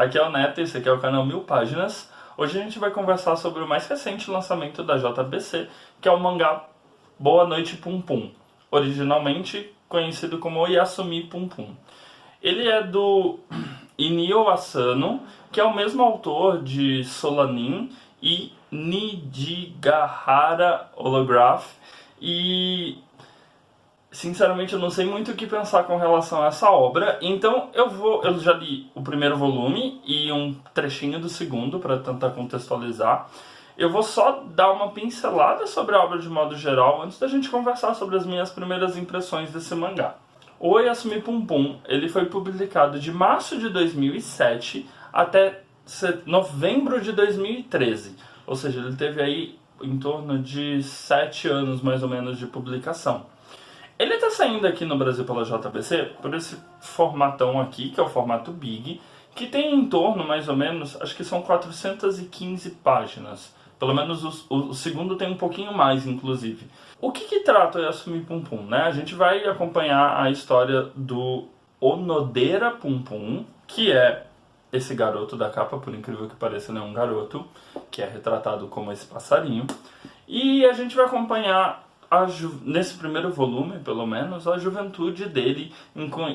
aqui é o Neto e esse aqui é o canal 1000 Páginas. Hoje a gente vai conversar sobre o mais recente lançamento da JBC, que é o mangá Boa Noite Pum Pum, originalmente conhecido como Yasumi Pum Pum. Ele é do Inio Asano, que é o mesmo autor de Solanin e Nijigahara Holograph, e sinceramente eu não sei muito o que pensar com relação a essa obra, então eu já li o primeiro volume e um trechinho do segundo para tentar contextualizar. Eu vou só dar uma pincelada sobre a obra de modo geral antes da gente conversar sobre as minhas primeiras impressões desse mangá. O Yasumi Pum Pum, ele foi publicado de março de 2007 até novembro de 2013, ou seja, ele teve aí em torno de 7 anos mais ou menos de publicação. Ele está saindo aqui no Brasil pela JBC por esse formatão aqui, que é o formato Big, que tem em torno, mais ou menos, acho que são 415 páginas. Pelo menos o segundo tem um pouquinho mais, inclusive. O que trata o Yasumi Pum Pum, né? A gente vai acompanhar a história do Onodera Pum Pum, que é esse garoto da capa, por incrível que pareça, ele é um garoto, que é retratado como esse passarinho. E a gente vai acompanhar nesse primeiro volume, pelo menos, a juventude dele.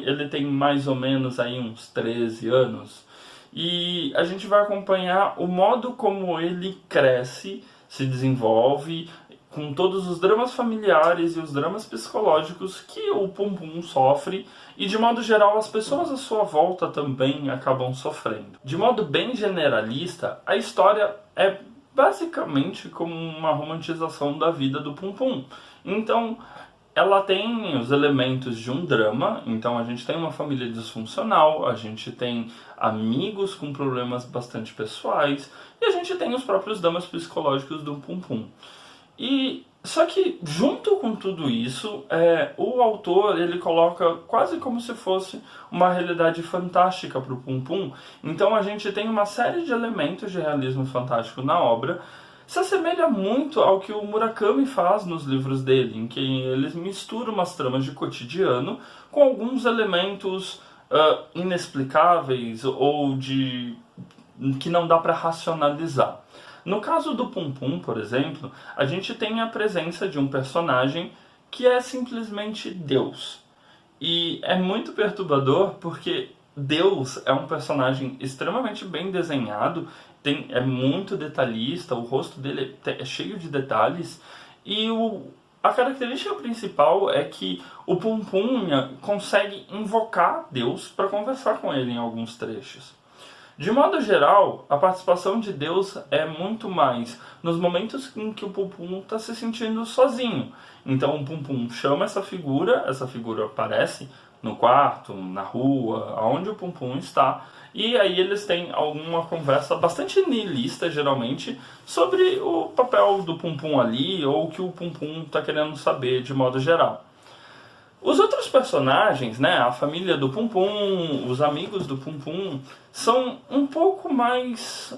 Ele tem mais ou menos aí uns 13 anos. E a gente vai acompanhar o modo como ele cresce, se desenvolve, com todos os dramas familiares e os dramas psicológicos que o Pum Pum sofre. E de modo geral, as pessoas à sua volta também acabam sofrendo. De modo bem generalista, a história é basicamente como uma romantização da vida do Pum Pum. Então, ela tem os elementos de um drama. Então a gente tem uma família disfuncional, a gente tem amigos com problemas bastante pessoais, e a gente tem os próprios dramas psicológicos do Pum Pum. Só que junto com tudo isso, o autor ele coloca quase como se fosse uma realidade fantástica para o Pum Pum. Então a gente tem uma série de elementos de realismo fantástico na obra. Se assemelha muito ao que o Murakami faz nos livros dele, em que eles misturam umas tramas de cotidiano com alguns elementos inexplicáveis ou que não dá para racionalizar. No caso do Pum Pum, por exemplo, a gente tem a presença de um personagem que é simplesmente Deus. E é muito perturbador porque Deus é um personagem extremamente bem desenhado, é muito detalhista, o rosto dele é cheio de detalhes, e a característica principal é que o Pum Pum consegue invocar Deus para conversar com ele em alguns trechos. De modo geral, a participação de Deus é muito mais nos momentos em que o Pum Pum está se sentindo sozinho. Então o Pum Pum chama essa figura aparece no quarto, na rua, aonde o Pum Pum está, e aí eles têm alguma conversa bastante niilista, geralmente, sobre o papel do Pum Pum ali, ou o que o Pum Pum está querendo saber de modo geral. Os outros personagens, né, a família do Pum Pum, os amigos do Pum Pum, são um pouco mais,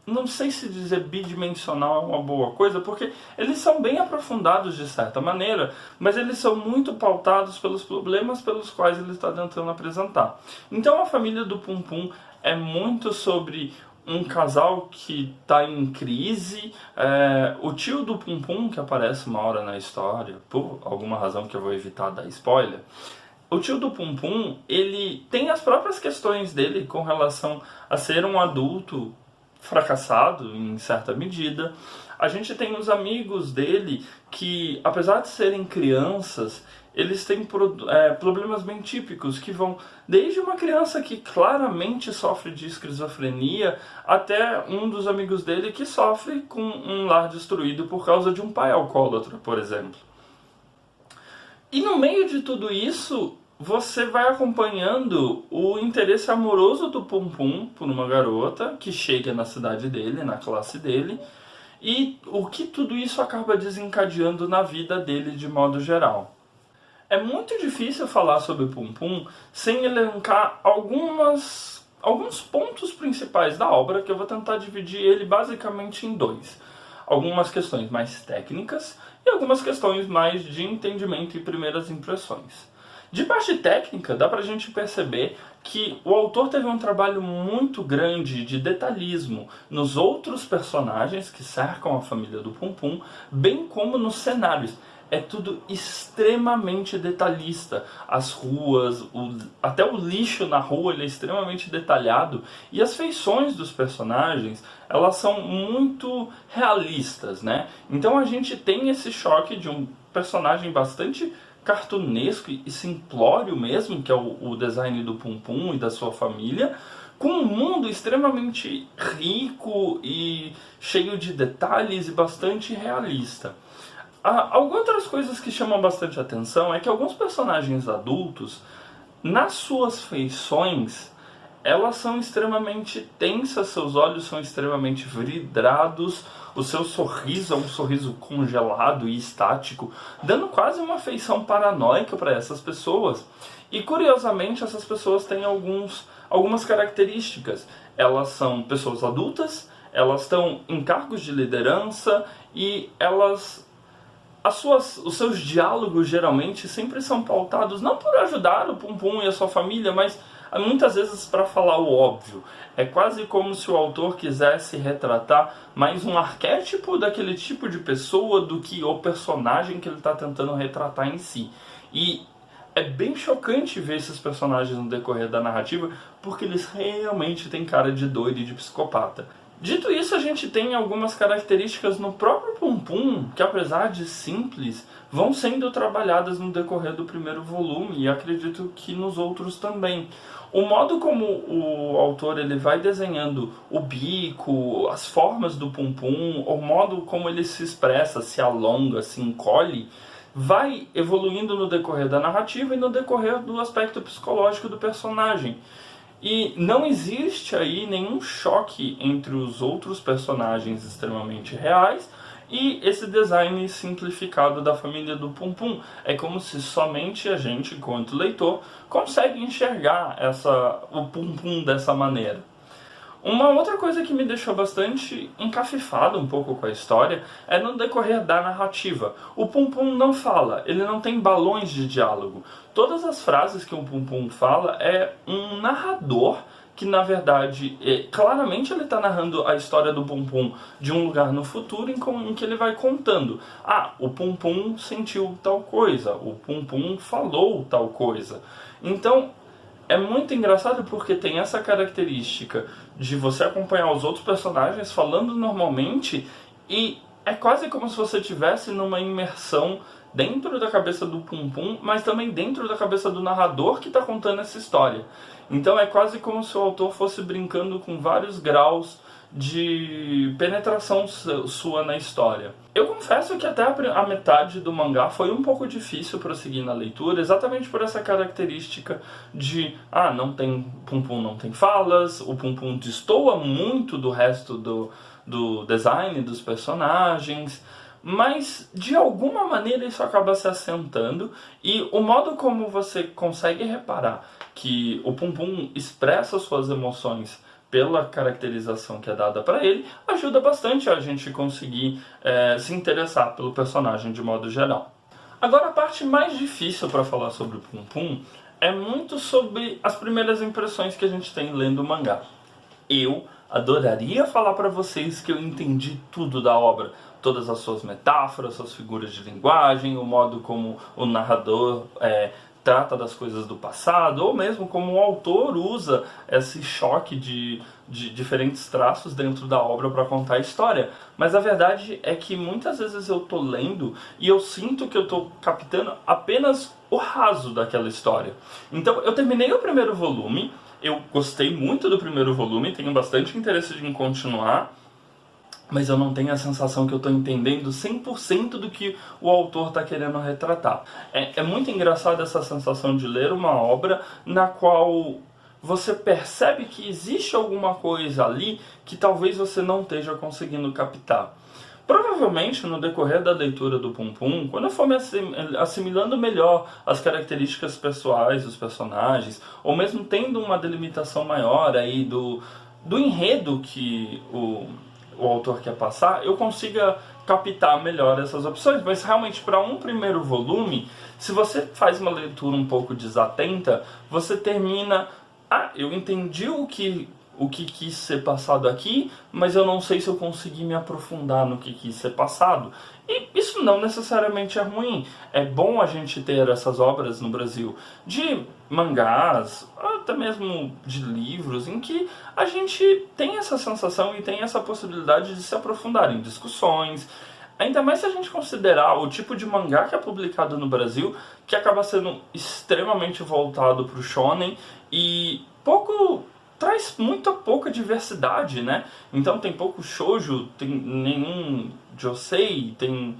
não sei se dizer bidimensional é uma boa coisa, porque eles são bem aprofundados de certa maneira, mas eles são muito pautados pelos problemas pelos quais ele está tentando apresentar. Então a família do Pum Pum é muito sobre um casal que está em crise, o tio do Pum Pum, que aparece uma hora na história, por alguma razão que eu vou evitar dar spoiler. O tio do Pum Pum, ele tem as próprias questões dele com relação a ser um adulto fracassado em certa medida. A gente tem os amigos dele que, apesar de serem crianças, eles têm problemas bem típicos, que vão desde uma criança que claramente sofre de esquizofrenia até um dos amigos dele que sofre com um lar destruído por causa de um pai alcoólatra, por exemplo. E no meio de tudo isso, você vai acompanhando o interesse amoroso do Pum Pum por uma garota que chega na cidade dele, na classe dele, e o que tudo isso acaba desencadeando na vida dele de modo geral. É muito difícil falar sobre Pum Pum sem elencar alguns pontos principais da obra, que eu vou tentar dividir ele basicamente em dois. Algumas questões mais técnicas e algumas questões mais de entendimento e primeiras impressões. De parte técnica, dá pra gente perceber que o autor teve um trabalho muito grande de detalhismo nos outros personagens que cercam a família do Pum Pum, bem como nos cenários. É tudo extremamente detalhista. As ruas, até o lixo na rua ele é extremamente detalhado. E as feições dos personagens, elas são muito realistas, né? Então a gente tem esse choque de um personagem bastante cartunesco e simplório mesmo, que é o design do Pum Pum e da sua família, com um mundo extremamente rico e cheio de detalhes e bastante realista. Algumas outras coisas que chamam bastante atenção é que alguns personagens adultos, nas suas feições, elas são extremamente tensas, seus olhos são extremamente vidrados, o seu sorriso é um sorriso congelado e estático, dando quase uma feição paranoica para essas pessoas. E curiosamente, essas pessoas têm algumas características. Elas são pessoas adultas, elas estão em cargos de liderança e os seus diálogos geralmente sempre são pautados não por ajudar o Pum Pum e a sua família, mas muitas vezes para falar o óbvio. É quase como se o autor quisesse retratar mais um arquétipo daquele tipo de pessoa do que o personagem que ele está tentando retratar em si. E é bem chocante ver esses personagens no decorrer da narrativa, porque eles realmente têm cara de doido e de psicopata. Dito isso, a gente tem algumas características no próprio Pum Pum, que apesar de simples, vão sendo trabalhadas no decorrer do primeiro volume, e acredito que nos outros também. O modo como o autor ele vai desenhando o bico, as formas do Pum Pum, o modo como ele se expressa, se alonga, se encolhe, vai evoluindo no decorrer da narrativa e no decorrer do aspecto psicológico do personagem. E não existe aí nenhum choque entre os outros personagens extremamente reais e esse design simplificado da família do Pum Pum. É como se somente a gente, enquanto leitor, consegue enxergar o Pum Pum dessa maneira. Uma outra coisa que me deixou bastante encafifado um pouco com a história é no decorrer da narrativa. O Pum Pum não fala, ele não tem balões de diálogo. Todas as frases que o Pum Pum fala é um narrador que, na verdade, claramente ele está narrando a história do Pum Pum de um lugar no futuro em que ele vai contando. O Pum Pum sentiu tal coisa, o Pum Pum falou tal coisa. Então, é muito engraçado porque tem essa característica de você acompanhar os outros personagens falando normalmente e é quase como se você estivesse numa imersão dentro da cabeça do Pum Pum, mas também dentro da cabeça do narrador que está contando essa história. Então é quase como se o autor fosse brincando com vários graus de penetração sua na história. Eu confesso que até a metade do mangá foi um pouco difícil prosseguir na leitura, exatamente por essa característica de não tem Pum Pum, não tem falas, o Pum Pum destoa muito do resto do design dos personagens, mas de alguma maneira isso acaba se assentando e o modo como você consegue reparar que o Pum Pum expressa suas emoções pela caracterização que é dada para ele, ajuda bastante a gente conseguir se interessar pelo personagem de modo geral. Agora, a parte mais difícil para falar sobre o Pum Pum é muito sobre as primeiras impressões que a gente tem lendo o mangá. Eu adoraria falar para vocês que eu entendi tudo da obra, todas as suas metáforas, suas figuras de linguagem, o modo como o narrador trata das coisas do passado, ou mesmo como o autor usa esse choque de diferentes traços dentro da obra para contar a história. Mas a verdade é que muitas vezes eu tô lendo e eu sinto que eu tô captando apenas o raso daquela história. Então eu terminei o primeiro volume, eu gostei muito do primeiro volume, tenho bastante interesse em continuar, mas eu não tenho a sensação que eu estou entendendo 100% do que o autor está querendo retratar. É muito engraçado essa sensação de ler uma obra na qual você percebe que existe alguma coisa ali que talvez você não esteja conseguindo captar. Provavelmente, no decorrer da leitura do Pum Pum, quando eu for me assimilando melhor as características pessoais dos personagens, ou mesmo tendo uma delimitação maior aí do enredo que o autor quer passar, eu consiga captar melhor essas opções. Mas realmente, para um primeiro volume, se você faz uma leitura um pouco desatenta, você termina... Ah, eu entendi o que quis ser passado aqui, mas eu não sei se eu consegui me aprofundar no que quis ser passado. E isso não necessariamente é ruim. É bom a gente ter essas obras no Brasil, de mangás, até mesmo de livros, em que a gente tem essa sensação e tem essa possibilidade de se aprofundar em discussões. Ainda mais se a gente considerar o tipo de mangá que é publicado no Brasil, que acaba sendo extremamente voltado para o shonen e traz muito pouca diversidade, né? Então tem pouco shoujo, tem nenhum josei, tem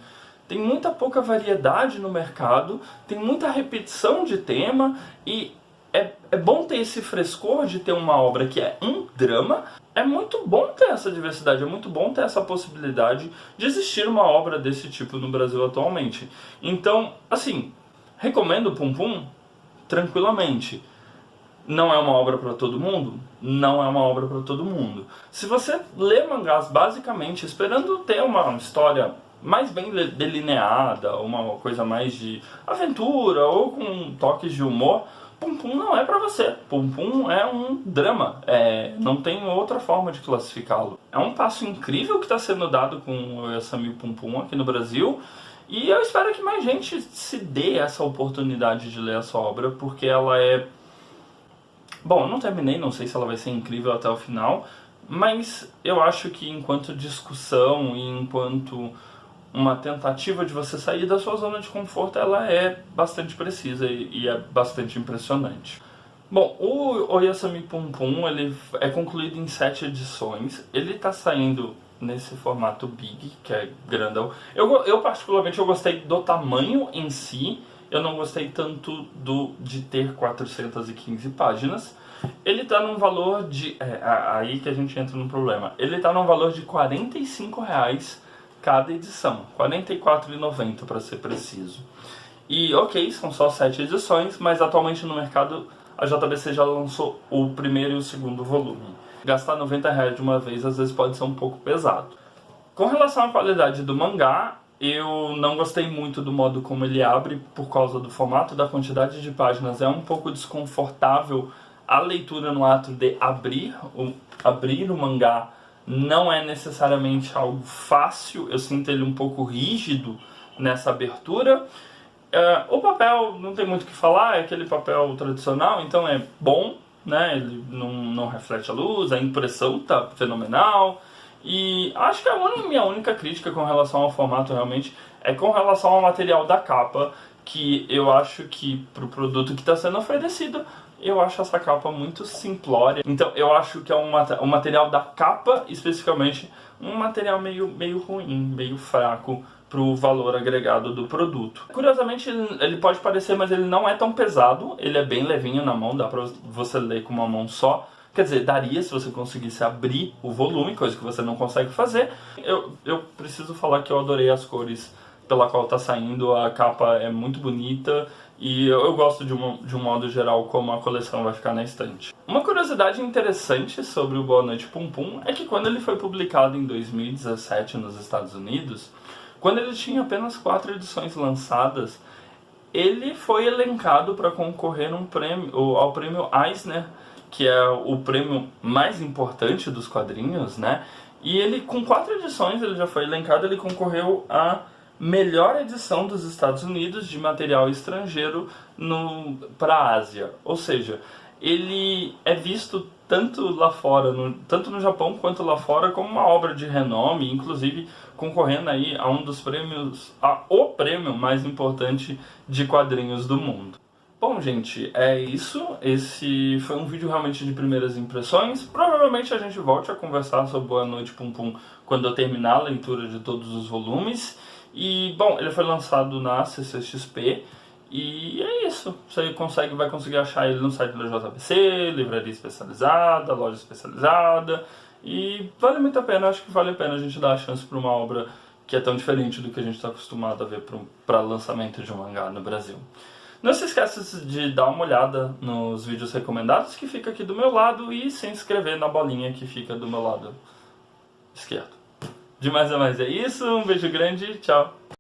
muita pouca variedade no mercado, tem muita repetição de tema e é bom ter esse frescor de ter uma obra que é um drama. É muito bom ter essa diversidade, é muito bom ter essa possibilidade de existir uma obra desse tipo no Brasil atualmente. Então, assim, recomendo Pum Pum tranquilamente. Não é uma obra para todo mundo? Não é uma obra para todo mundo. Se você lê mangás basicamente esperando ter uma história mais bem delineada, uma coisa mais de aventura ou com toques de humor, Pum Pum não é pra você. Pum Pum é um drama. Não tem outra forma de classificá-lo. É um passo incrível que está sendo dado com o Oyasami Pum Pum aqui no Brasil. E eu espero que mais gente se dê essa oportunidade de ler essa obra, porque ela é... Bom, eu não terminei, não sei se ela vai ser incrível até o final, mas eu acho que enquanto discussão e enquanto uma tentativa de você sair da sua zona de conforto, ela é bastante precisa e é bastante impressionante. Bom, o Oyasami Pum Pum, ele é concluído em 7 edições. Ele está saindo nesse formato big, que é grandão. Eu particularmente eu gostei do tamanho em si. Eu não gostei tanto de ter 415 páginas. Ele está num valor de... aí que a gente entra no problema. Ele está num valor de R$45 cada edição. R$44,90 para ser preciso. E ok, são só 7 edições, mas atualmente no mercado a JBC já lançou o primeiro e o segundo volume. Gastar R$90 de uma vez às vezes pode ser um pouco pesado. Com relação à qualidade do mangá, eu não gostei muito do modo como ele abre por causa do formato, da quantidade de páginas. É um pouco desconfortável a leitura no ato de abrir o mangá. Não é necessariamente algo fácil, eu sinto ele um pouco rígido nessa abertura. O papel, não tem muito o que falar, é aquele papel tradicional, então é bom, né? Ele não reflete a luz, a impressão tá fenomenal. E acho que a minha única crítica com relação ao formato realmente é com relação ao material da capa, que eu acho que pro produto que está sendo oferecido, eu acho essa capa muito simplória. Então eu acho que é o material da capa, especificamente, um material meio ruim, meio fraco pro valor agregado do produto. Curiosamente, ele pode parecer, mas ele não é tão pesado, ele é bem levinho na mão, dá pra você ler com uma mão só. Quer dizer, daria se você conseguisse abrir o volume, coisa que você não consegue fazer. Eu preciso falar que eu adorei as cores pela qual está saindo, a capa é muito bonita e eu gosto de um modo geral como a coleção vai ficar na estante. Uma curiosidade interessante sobre o Boa Noite Pum Pum é que quando ele foi publicado em 2017 nos Estados Unidos, quando ele tinha apenas 4 edições lançadas, ele foi elencado para concorrer ao prêmio Eisner, que é o prêmio mais importante dos quadrinhos, né? E ele, com 4 edições, ele já foi elencado, ele concorreu à melhor edição dos Estados Unidos de material estrangeiro para a Ásia. Ou seja, ele é visto tanto lá fora, tanto no Japão quanto lá fora, como uma obra de renome, inclusive concorrendo aí a um dos prêmios, o prêmio mais importante de quadrinhos do mundo. Bom, gente, é isso. Esse foi um vídeo realmente de primeiras impressões. Provavelmente a gente volte a conversar sobre Boa Noite Pum Pum quando eu terminar a leitura de todos os volumes. E, bom, ele foi lançado na CCXP. E é isso. Você vai conseguir achar ele no site da JBC, livraria especializada, loja especializada. E vale muito a pena, acho que vale a pena a gente dar a chance para uma obra que é tão diferente do que a gente está acostumado a ver para lançamento de um mangá no Brasil. Não se esqueça de dar uma olhada nos vídeos recomendados que fica aqui do meu lado e se inscrever na bolinha que fica do meu lado esquerdo. De mais a mais é isso, um beijo grande, tchau.